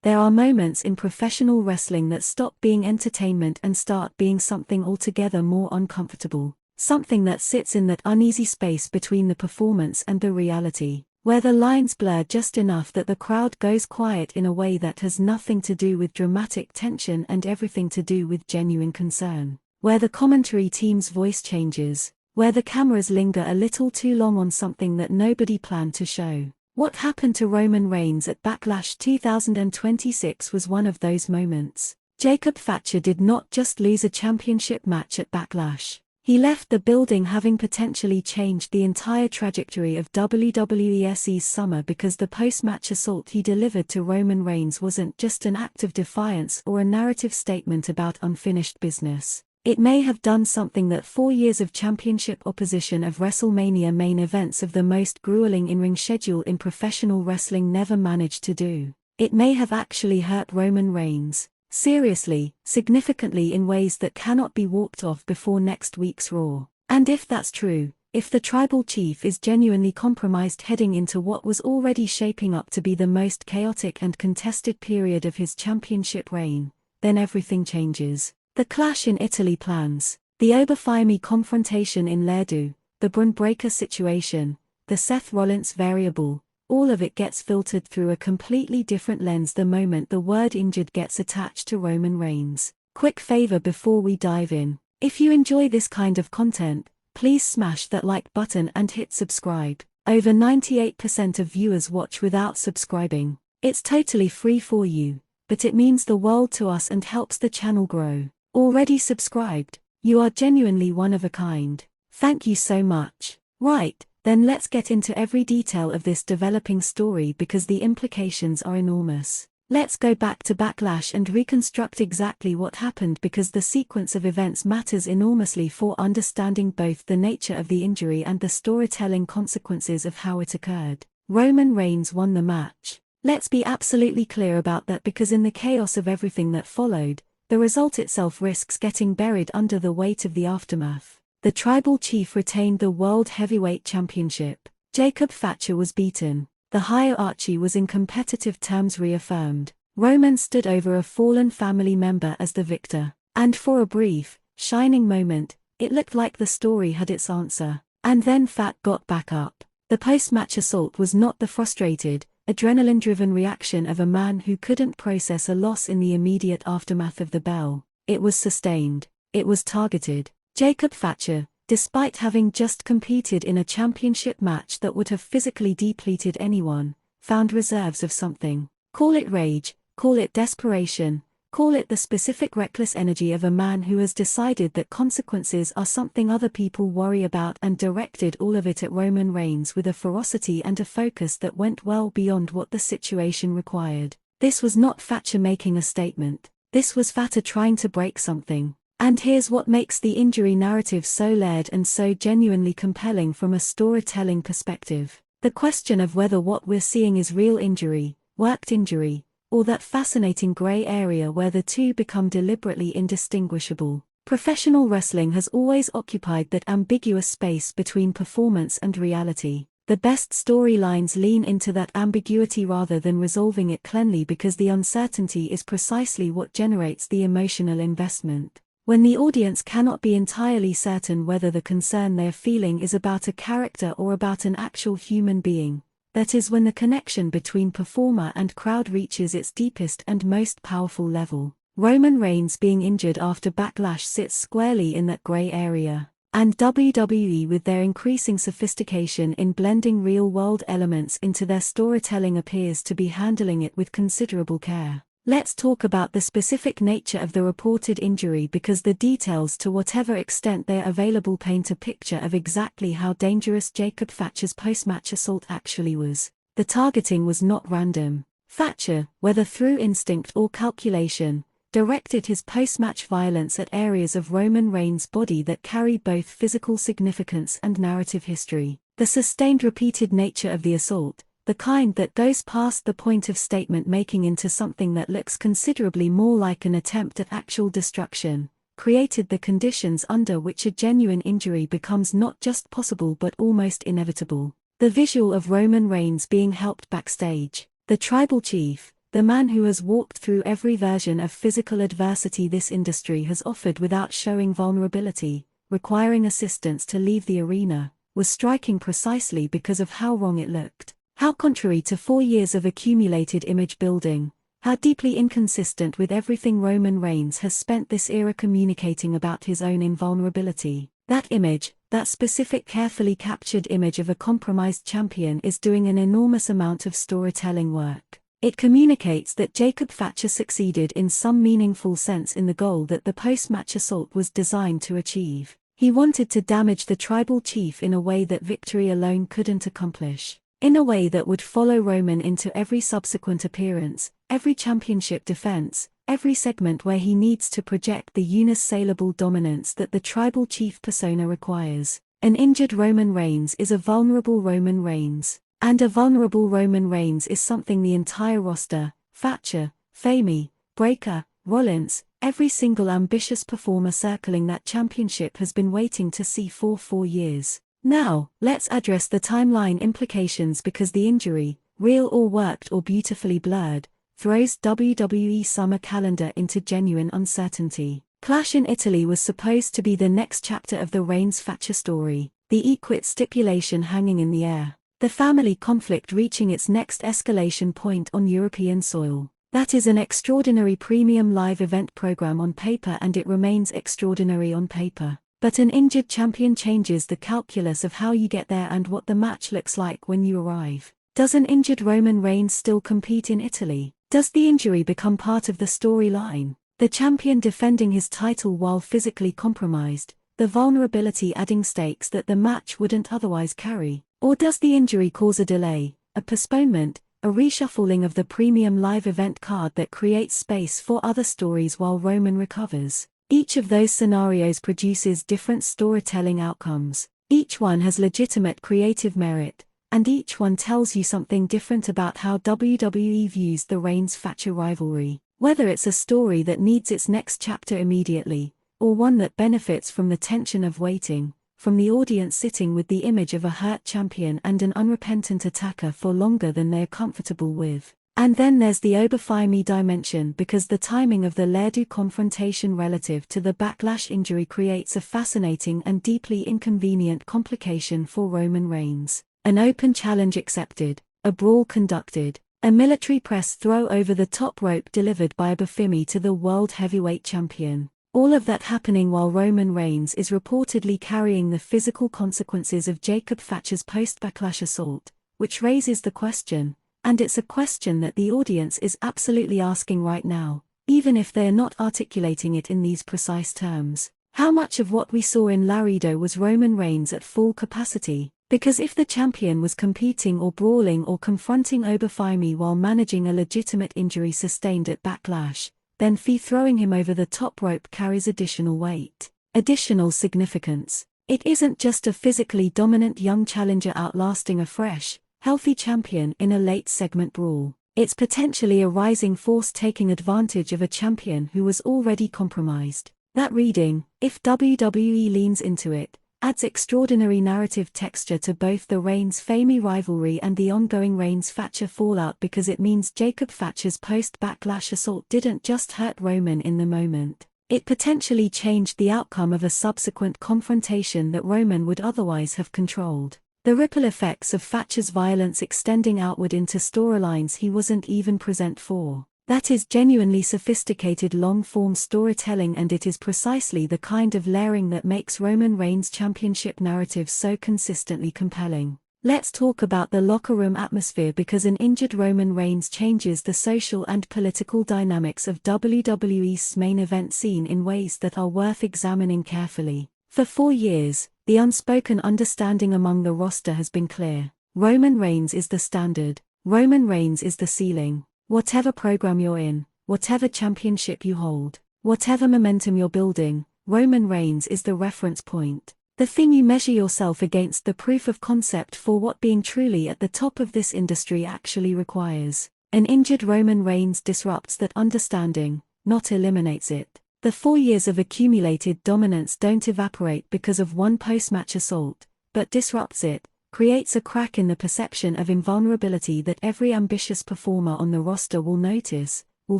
There are moments in professional wrestling that stop being entertainment and start being something altogether more uncomfortable, something that sits in that uneasy space between the performance and the reality, where the lines blur just enough that the crowd goes quiet in a way that has nothing to do with dramatic tension and everything to do with genuine concern, where the commentary team's voice changes, where the cameras linger a little too long on something that nobody planned to show. What happened to Roman Reigns at Backlash 2026 was one of those moments. Jacob Fatu did not just lose a championship match at Backlash. He left the building having potentially changed the entire trajectory of WWE's summer because the post-match assault he delivered to Roman Reigns wasn't just an act of defiance or a narrative statement about unfinished business. It may have done something that 4 years of championship opposition of WrestleMania main events of the most grueling in-ring schedule in professional wrestling never managed to do. It may have actually hurt Roman Reigns, seriously, significantly in ways that cannot be walked off before next week's Raw. And if that's true, if the tribal chief is genuinely compromised heading into what was already shaping up to be the most chaotic and contested period of his championship reign, then everything changes. The clash in Italy plans, the Oberfimi confrontation in Laredo, the Bron breaker situation, the Seth Rollins variable, all of it gets filtered through a completely different lens the moment the word injured gets attached to Roman Reigns. Quick favor before we dive in. If you enjoy this kind of content, please smash that like button and hit subscribe. Over 98% of viewers watch without subscribing. It's totally free for you, but it means the world to us and helps the channel grow. Already subscribed? You are genuinely one of a kind. Thank you so much. Right, then let's get into every detail of this developing story because the implications are enormous. Let's go back to Backlash and reconstruct exactly what happened because the sequence of events matters enormously for understanding both the nature of the injury and the storytelling consequences of how it occurred. Roman Reigns won the match. Let's be absolutely clear about that because in the chaos of everything that followed, the result itself risks getting buried under the weight of the aftermath. The tribal chief retained the World Heavyweight Championship. Jacob Fatu was beaten. The hierarchy was in competitive terms reaffirmed. Roman stood over a fallen family member as the victor. And for a brief, shining moment, it looked like the story had its answer. And then Fat got back up. The post-match assault was not the frustrated, adrenaline-driven reaction of a man who couldn't process a loss in the immediate aftermath of the bell. It was sustained. It was targeted. Jacob Fatu, despite having just competed in a championship match that would have physically depleted anyone, found reserves of something. Call it rage, call it desperation, call it the specific reckless energy of a man who has decided that consequences are something other people worry about and directed all of it at Roman Reigns with a ferocity and a focus that went well beyond what the situation required. This was not Fatu making a statement. This was Fatu trying to break something. And here's what makes the injury narrative so layered and so genuinely compelling from a storytelling perspective. The question of whether what we're seeing is real injury, worked injury, or that fascinating gray area where the two become deliberately indistinguishable. Professional wrestling has always occupied that ambiguous space between performance and reality. The best storylines lean into that ambiguity rather than resolving it cleanly because the uncertainty is precisely what generates the emotional investment. When the audience cannot be entirely certain whether the concern they're feeling is about a character or about an actual human being, that is when the connection between performer and crowd reaches its deepest and most powerful level. Roman Reigns being injured after Backlash sits squarely in that gray area. And WWE with their increasing sophistication in blending real-world elements into their storytelling appears to be handling it with considerable care. Let's talk about the specific nature of the reported injury because the details to whatever extent they are available paint a picture of exactly how dangerous Jacob Fatu's post-match assault actually was. The targeting was not random. Fatu, whether through instinct or calculation, directed his post-match violence at areas of Roman Reigns' body that carry both physical significance and narrative history. The sustained repeated nature of the assault, the kind that goes past the point of statement making into something that looks considerably more like an attempt at actual destruction, created the conditions under which a genuine injury becomes not just possible but almost inevitable. The visual of Roman Reigns being helped backstage, the tribal chief, the man who has walked through every version of physical adversity this industry has offered without showing vulnerability, requiring assistance to leave the arena, was striking precisely because of how wrong it looked. How contrary to 4 years of accumulated image building, how deeply inconsistent with everything Roman Reigns has spent this era communicating about his own invulnerability. That image, that specific carefully captured image of a compromised champion, is doing an enormous amount of storytelling work. It communicates that Jacob Fatu succeeded in some meaningful sense in the goal that the post-match assault was designed to achieve. He wanted to damage the tribal chief in a way that victory alone couldn't accomplish. In a way that would follow Roman into every subsequent appearance, every championship defense, every segment where he needs to project the unassailable dominance that the tribal chief persona requires. An injured Roman Reigns is a vulnerable Roman Reigns. And a vulnerable Roman Reigns is something the entire roster, Fatu, Fami, Breaker, Rollins, every single ambitious performer circling that championship has been waiting to see for 4 years. Now, let's address the timeline implications, because the injury, real or worked or beautifully blurred, throws WWE summer calendar into genuine uncertainty. Clash in Italy was supposed to be the next chapter of the Reigns-Fatu story, the equit stipulation hanging in the air. The family conflict reaching its next escalation point on European soil. That is an extraordinary premium live event program on paper, and it remains extraordinary on paper. But an injured champion changes the calculus of how you get there and what the match looks like when you arrive. Does an injured Roman Reigns still compete in Italy? Does the injury become part of the storyline? The champion defending his title while physically compromised, the vulnerability adding stakes that the match wouldn't otherwise carry. Or does the injury cause a delay, a postponement, a reshuffling of the premium live event card that creates space for other stories while Roman recovers? Each of those scenarios produces different storytelling outcomes. Each one has legitimate creative merit, and each one tells you something different about how WWE views the Reigns-Fatu rivalry. Whether it's a story that needs its next chapter immediately, or one that benefits from the tension of waiting, from the audience sitting with the image of a hurt champion and an unrepentant attacker for longer than they're comfortable with. And then there's the Oberfimi dimension, because the timing of the Laredo confrontation relative to the Backlash injury creates a fascinating and deeply inconvenient complication for Roman Reigns. An open challenge accepted, a brawl conducted, a military press throw over the top rope delivered by Oberfimi to the world heavyweight champion. All of that happening while Roman Reigns is reportedly carrying the physical consequences of Jacob Fatu's post-Backlash assault, which raises the question, and it's a question that the audience is absolutely asking right now, even if they're not articulating it in these precise terms. How much of what we saw in Laredo was Roman Reigns at full capacity? Because if the champion was competing or brawling or confronting Oberfimi while managing a legitimate injury sustained at Backlash, then throwing him over the top rope carries additional weight, additional significance. It isn't just a physically dominant young challenger outlasting a fresh, healthy champion in a late segment brawl. It's potentially a rising force taking advantage of a champion who was already compromised. That reading, if WWE leans into it, adds extraordinary narrative texture to both the Reigns-Fami rivalry and the ongoing Reigns-Fatu fallout, because it means Jacob Fatu's post-Backlash assault didn't just hurt Roman in the moment. It potentially changed the outcome of a subsequent confrontation that Roman would otherwise have controlled. The ripple effects of Fatu's violence extending outward into storylines he wasn't even present for. That is genuinely sophisticated long-form storytelling, and it is precisely the kind of layering that makes Roman Reigns' championship narrative so consistently compelling. Let's talk about the locker room atmosphere, because an injured Roman Reigns changes the social and political dynamics of WWE's main event scene in ways that are worth examining carefully. For 4 years, the unspoken understanding among the roster has been clear. Roman Reigns is the standard. Roman Reigns is the ceiling. Whatever program you're in, whatever championship you hold, whatever momentum you're building, Roman Reigns is the reference point. The thing you measure yourself against, the proof of concept for what being truly at the top of this industry actually requires. An injured Roman Reigns disrupts that understanding, not eliminates it. The 4 years of accumulated dominance don't evaporate because of one post-match assault, but disrupts it, creates a crack in the perception of invulnerability that every ambitious performer on the roster will notice, will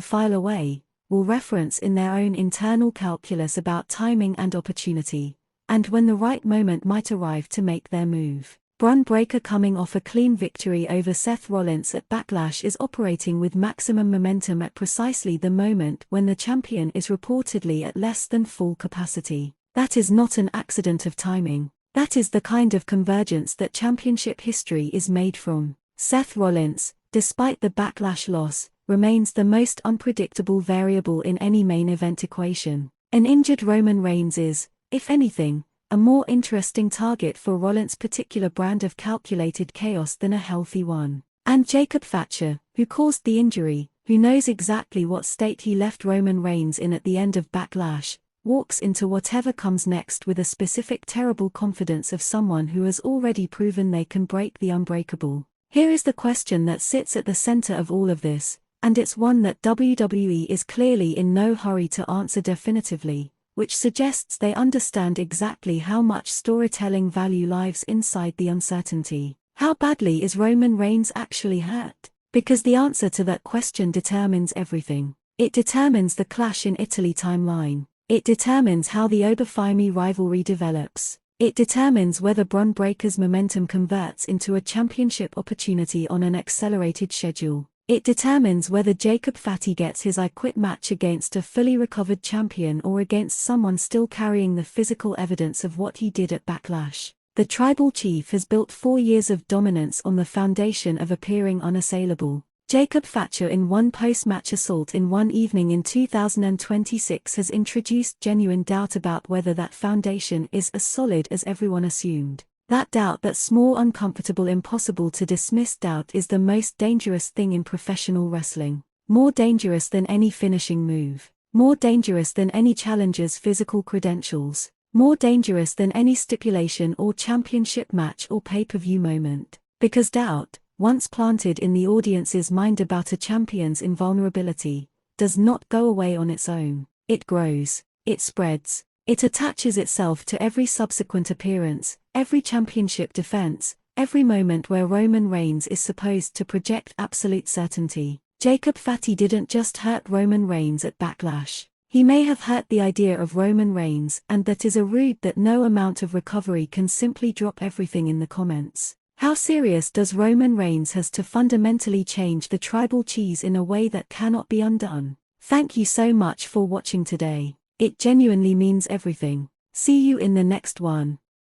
file away, will reference in their own internal calculus about timing and opportunity, and when the right moment might arrive to make their move. Bron Breakker, coming off a clean victory over Seth Rollins at Backlash, is operating with maximum momentum at precisely the moment when the champion is reportedly at less than full capacity. That is not an accident of timing. That is the kind of convergence that championship history is made from. Seth Rollins, despite the Backlash loss, remains the most unpredictable variable in any main event equation. An injured Roman Reigns is, if anything, a more interesting target for Rollins' particular brand of calculated chaos than a healthy one. And Jacob Fatu, who caused the injury, who knows exactly what state he left Roman Reigns in at the end of Backlash, walks into whatever comes next with a specific terrible confidence of someone who has already proven they can break the unbreakable. Here is the question that sits at the center of all of this, and it's one that WWE is clearly in no hurry to answer definitively, which suggests they understand exactly how much storytelling value lies inside the uncertainty. How badly is Roman Reigns actually hurt? Because the answer to that question determines everything. It determines the Clash in Italy timeline. It determines how the Oberfimi rivalry develops. It determines whether Bron Breakker's momentum converts into a championship opportunity on an accelerated schedule. It determines whether Jacob Fatu gets his I Quit match against a fully recovered champion or against someone still carrying the physical evidence of what he did at Backlash. The tribal chief has built 4 years of dominance on the foundation of appearing unassailable. Jacob Fatu, in one post-match assault in one evening in 2026, has introduced genuine doubt about whether that foundation is as solid as everyone assumed. That doubt, that small, uncomfortable, impossible to dismiss doubt, is the most dangerous thing in professional wrestling. More dangerous than any finishing move. More dangerous than any challenger's physical credentials. More dangerous than any stipulation or championship match or pay-per-view moment. Because doubt, once planted in the audience's mind about a champion's invulnerability, does not go away on its own. It grows, it spreads, it attaches itself to every subsequent appearance, every championship defense, every moment where Roman Reigns is supposed to project absolute certainty. Jacob Fatu didn't just hurt Roman Reigns at Backlash. He may have hurt the idea of Roman Reigns, and that is a rude that no amount of recovery can simply drop everything in the comments. How serious does Roman Reigns has to fundamentally change the tribal cheese in a way that cannot be undone? Thank you so much for watching today. It genuinely means everything. See you in the next one.